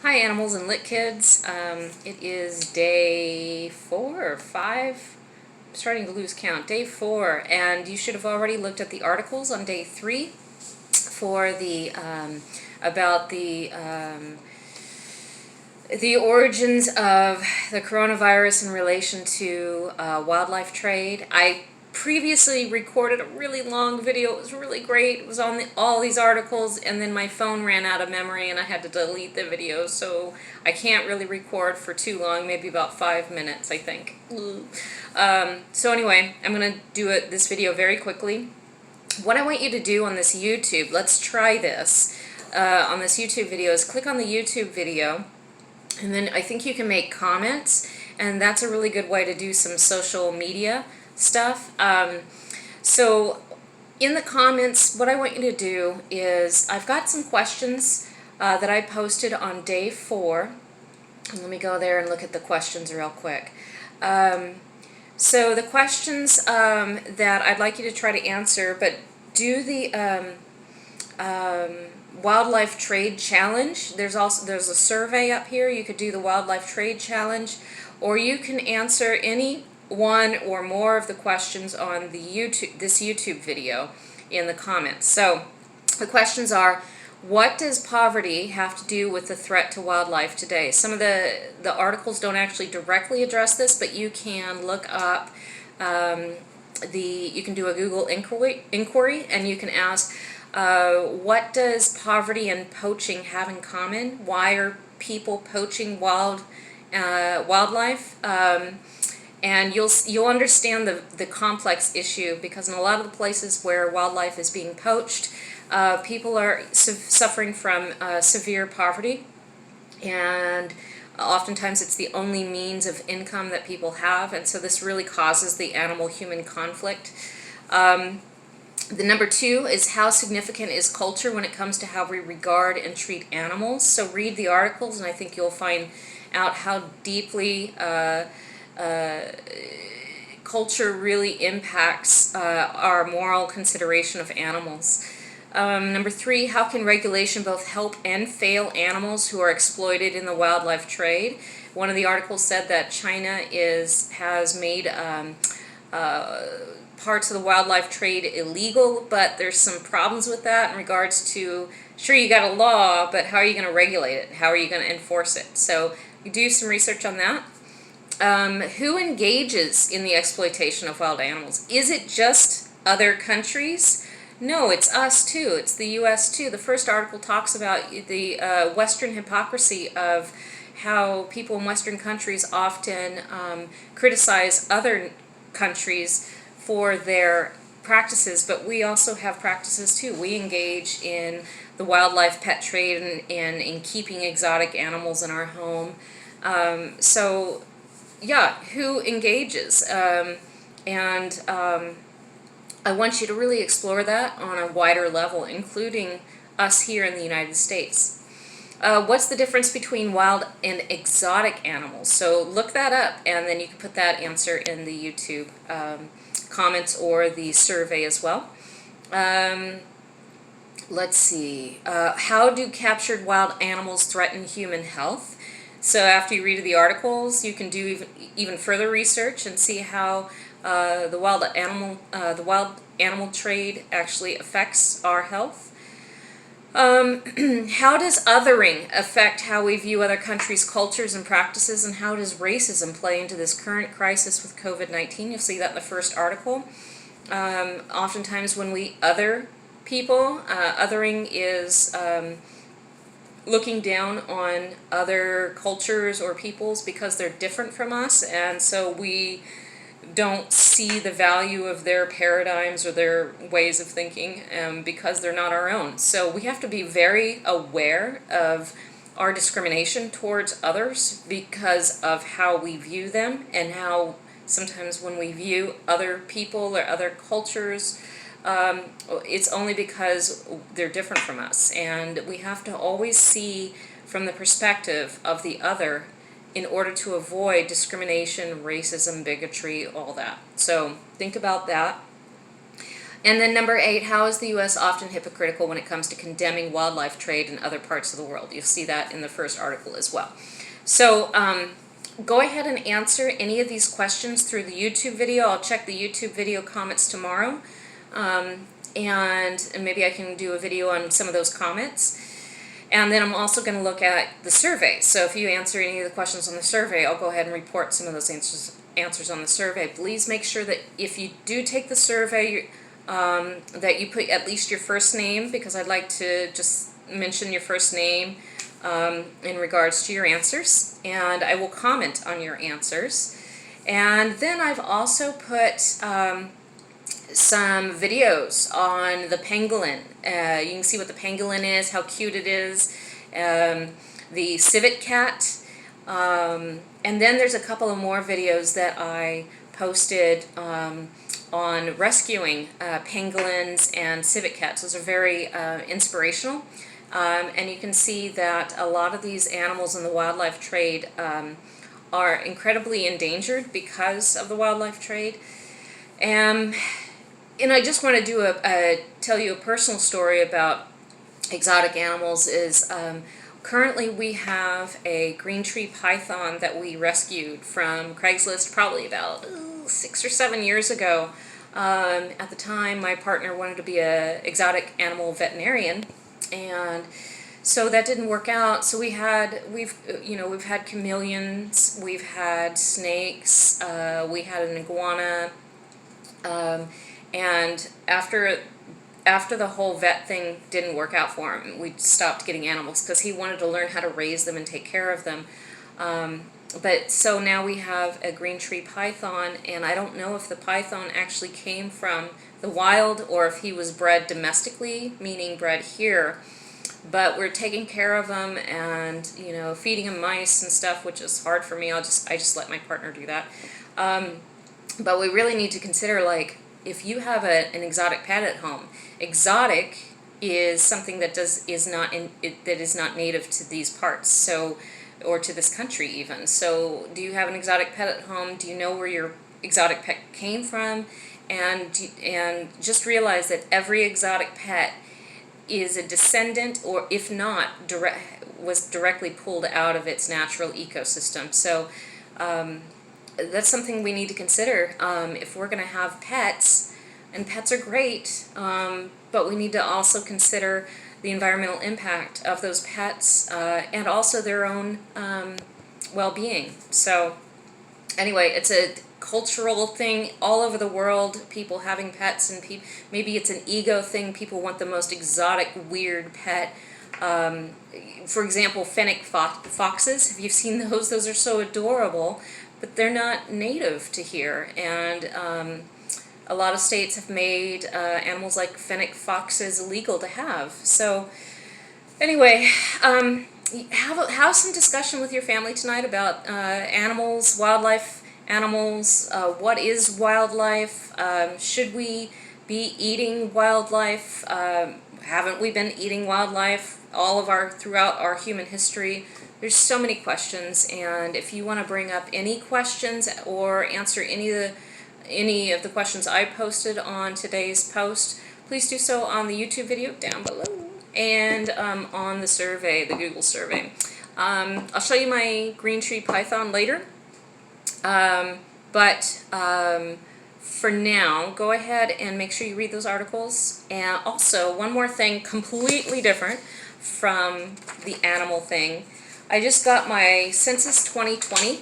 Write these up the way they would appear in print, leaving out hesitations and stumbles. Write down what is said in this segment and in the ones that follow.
Hi Animals and Lit Kids. It is day 4 or 5. I'm starting to lose count. Day 4, and you should have already looked at the articles on day 3 for the about the origins of the coronavirus in relation to wildlife trade. I previously recorded a really long video. It was really great. It was on all these articles, and then my phone ran out of memory and I had to delete the video, so I can't really record for too long, maybe about 5 minutes, I think. So anyway, I'm going to do this video very quickly. What I want you to do on this YouTube, let's try this, on this YouTube video, is click on the YouTube video, and then I think you can make comments, and that's a really good way to do some social media stuff. So in the comments, what I want you to do is, I've got some questions that I posted on day 4. And let me go there and look at the questions real quick. So the questions that I'd like you to try to answer, but do the wildlife trade challenge. There's a survey up here. You could do the wildlife trade challenge, or you can answer any one or more of the questions on this YouTube video in the comments. So the questions are: what does poverty have to do with the threat to wildlife today? Some of the articles don't actually directly address this, but you can look up you can do a Google inquiry, and you can ask, what does poverty and poaching have in common? Why are people poaching wildlife? And you'll understand the complex issue, because in a lot of the places where wildlife is being poached, people are suffering from severe poverty, and oftentimes it's the only means of income that people have, and so this really causes the animal-human conflict. The number 2 is, how significant is culture when it comes to how we regard and treat animals? So read the articles, and I think you'll find out how deeply culture really impacts our moral consideration of animals. Number 3, how can regulation both help and fail animals who are exploited in the wildlife trade? One of the articles said that China has made parts of the wildlife trade illegal, but there's some problems with that in regards to, sure, you got a law, but how are you going to regulate it? How are you going to enforce it? So you do some research on that. Who engages in the exploitation of wild animals? Is it just other countries? No, it's us too. It's the U.S. too. The first article talks about the Western hypocrisy of how people in Western countries often criticize other countries for their practices, but we also have practices too. We engage in the wildlife pet trade and in keeping exotic animals in our home. So yeah, who engages? I want you to really explore that on a wider level, including us here in the United States. What's the difference between wild and exotic animals? So look that up, and then you can put that answer in the YouTube comments or the survey as well. Let's see. How do captured wild animals threaten human health? So after you read the articles, you can do even further research and see how the wild animal trade actually affects our health. How does othering affect how we view other countries' cultures and practices, and how does racism play into this current crisis with COVID-19? You'll see that in the first article. Oftentimes when we other people, othering is looking down on other cultures or peoples because they're different from us, and so we don't see the value of their paradigms or their ways of thinking because they're not our own. So we have to be very aware of our discrimination towards others because of how we view them, and how sometimes when we view other people or other cultures, it's only because they're different from us, and we have to always see from the perspective of the other in order to avoid discrimination, racism, bigotry, all that. So think about that. And then number 8, how is the U.S. often hypocritical when it comes to condemning wildlife trade in other parts of the world? You'll see that in the first article as well. So go ahead and answer any of these questions through the YouTube video. I'll check the YouTube video comments tomorrow. And maybe I can do a video on some of those comments. And then I'm also going to look at the survey. So if you answer any of the questions on the survey, I'll go ahead and report some of those answers on the survey. Please make sure that if you do take the survey, that you put at least your first name, because I'd like to just mention your first name in regards to your answers, and I will comment on your answers. And then I've also put some videos on the pangolin. You can see what the pangolin is, how cute it is, the civet cat, and then there's a couple of more videos that I posted on rescuing pangolins and civet cats. Those are very inspirational, and you can see that a lot of these animals in the wildlife trade are incredibly endangered because of the wildlife trade. And I just want to tell you a personal story about exotic animals. Is currently we have a green tree python that we rescued from Craigslist probably about 6 or 7 years ago. At the time, my partner wanted to be an exotic animal veterinarian, and so that didn't work out. So we've had chameleons, we've had snakes, we had an iguana, and after the whole vet thing didn't work out for him, we stopped getting animals because he wanted to learn how to raise them and take care of them. But so now we have a green tree python, and I don't know if the python actually came from the wild or if he was bred domestically, meaning bred here. But we're taking care of him and feeding him mice and stuff, which is hard for me. I just let my partner do that. But we really need to consider, like, if you have an exotic pet at home, exotic is something that is not native to these parts. So, or to this country even. So do you have an exotic pet at home? Do you know where your exotic pet came from? And just realize that every exotic pet is a descendant, or if not, was directly pulled out of its natural ecosystem. So that's something we need to consider if we're going to have pets. And pets are great, but we need to also consider the environmental impact of those pets and also their own well-being. So anyway, it's a cultural thing all over the world, people having pets, and maybe it's an ego thing. People want the most exotic, weird pet. For example, fennec foxes. Have you seen those? Those are so adorable, but they're not native to here. And a lot of states have made animals like fennec foxes illegal to have. So anyway, have some discussion with your family tonight about animals, wildlife animals. What is wildlife? Should we be eating wildlife? Haven't we been eating wildlife throughout our human history? There's so many questions, and if you want to bring up any questions or answer any of the questions I posted on today's post, please do so on the YouTube video down below and on the survey, the Google survey. I'll show you my green tree python later, but for now, go ahead and make sure you read those articles. And also, one more thing completely different from the animal thing. I just got my Census 2020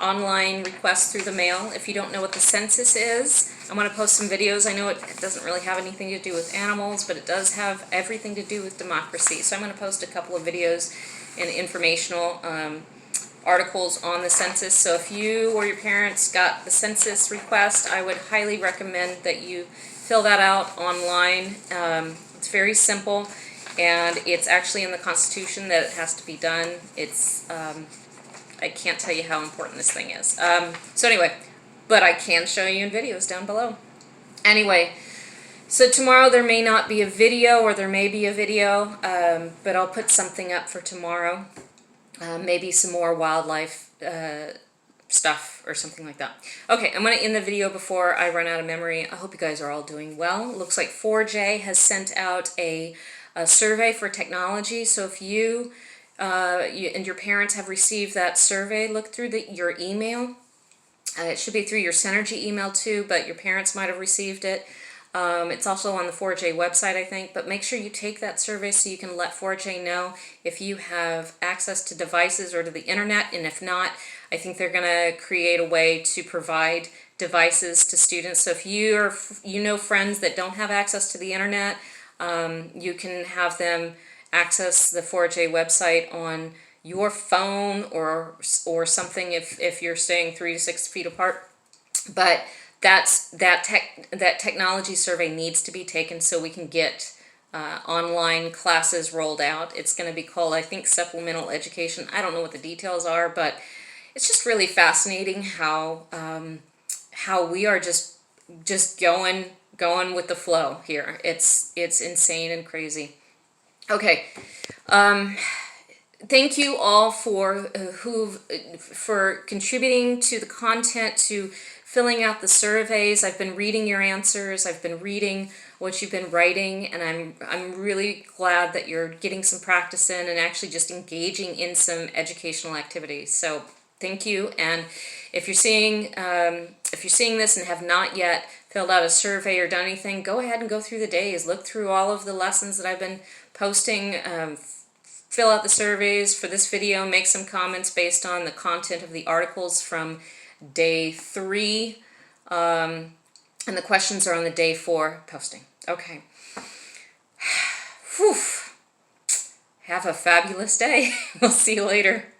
online request through the mail. If you don't know what the census is, I'm going to post some videos. I know it doesn't really have anything to do with animals, but it does have everything to do with democracy. So I'm going to post a couple of videos and informational articles on the census. So if you or your parents got the census request, I would highly recommend that you fill that out online. It's very simple, and it's actually in the Constitution that it has to be done. It's I can't tell you how important this thing is. So anyway, but I can show you in videos down below. Anyway, so tomorrow there may not be a video, or there may be a video, but I'll put something up for tomorrow. Maybe some more wildlife stuff or something like that. Okay, I'm going to end the video before I run out of memory. I hope you guys are all doing well. It looks like 4J has sent out a survey for technology. So if you and your parents have received that survey, look through your email. It should be through your Synergy email too, but your parents might have received it. It's also on the 4J website, I think, but make sure you take that survey so you can let 4J know if you have access to devices or to the internet, and if not, I think they're going to create a way to provide devices to students. So if you know friends that don't have access to the internet, you can have them access the 4J website on your phone or something if you're staying 3 to 6 feet apart. But that technology survey needs to be taken so we can get online classes rolled out. It's going to be called, I think, supplemental education. I don't know what the details are, but it's just really fascinating how we are just going with the flow here. It's insane and crazy. Okay. Thank you all for contributing to the content, to filling out the surveys. I've been reading your answers. I've been reading what you've been writing, and I'm really glad that you're getting some practice in and actually just engaging in some educational activities. So thank you. And if you're seeing this and have not yet filled out a survey or done anything, go ahead and go through the days. Look through all of the lessons that I've been posting. Fill out the surveys for this video, make some comments based on the content of the articles from day 3, and the questions are on the day 4 posting. Okay. Whew. Have a fabulous day. We'll see you later.